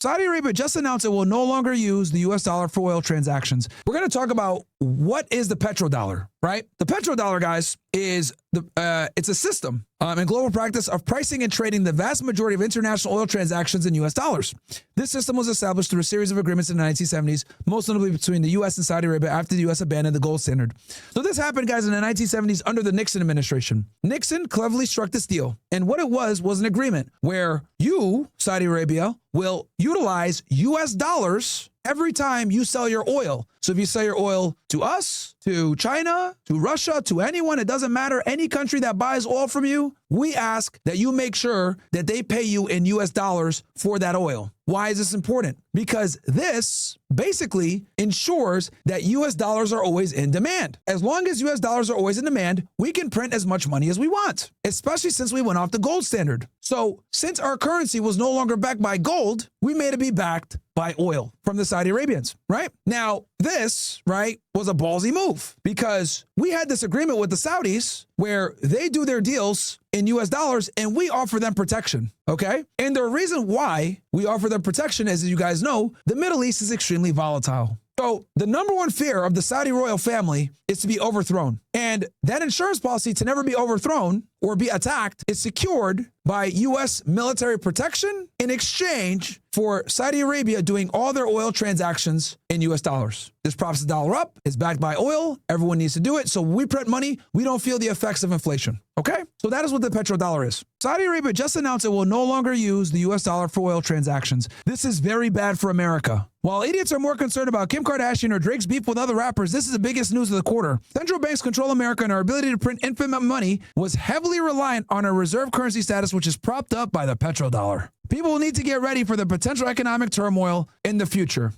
Saudi Arabia just announced it will no longer use the US dollar for oil transactions. We're going to talk about what is the petrodollar, right? The petrodollar, guys, is it's a system in global practice of pricing and trading the vast majority of international oil transactions in US dollars. This system was established through a series of agreements in the 1970s, most notably between the US and Saudi Arabia after the US abandoned the gold standard. So this happened, guys, in the 1970s under the Nixon administration. Nixon cleverly struck this deal, and what it was an agreement where you, Saudi Arabia, will utilize US dollars every time you sell your oil. So if you sell your oil to us, to China, to Russia, to anyone, it doesn't matter, any country that buys oil from you, we ask that you make sure that they pay you in US dollars for that oil. Why is this important? Because this basically ensures that US dollars are always in demand. As long as US dollars are always in demand, we can print as much money as we want, especially since we went off the gold standard. So since our currency was no longer backed by gold, we made it be backed by oil from the Saudi Arabians, right? Now, this, right, was a ballsy move because we had this agreement with the Saudis where they do their deals in US dollars and we offer them protection, okay? And the reason why we offer them protection is, as you guys know, the Middle East is extremely volatile. So the number one fear of the Saudi royal family is to be overthrown. And that insurance policy to never be overthrown or be attacked is secured by U.S. military protection in exchange for Saudi Arabia doing all their oil transactions in U.S. dollars. This props the dollar up. It's backed by oil. Everyone needs to do it. So when we print money, we don't feel the effects of inflation. Okay? So that is what the petrodollar is. Saudi Arabia just announced it will no longer use the U.S. dollar for oil transactions. This is very bad for America. While idiots are more concerned about Kim Kardashian or Drake's beef with other rappers, this is the biggest news of the quarter. Central banks control America, and our ability to print infinite money was heavily reliant on our reserve currency status, which is propped up by the petrodollar. People will need to get ready for the potential economic turmoil in the future.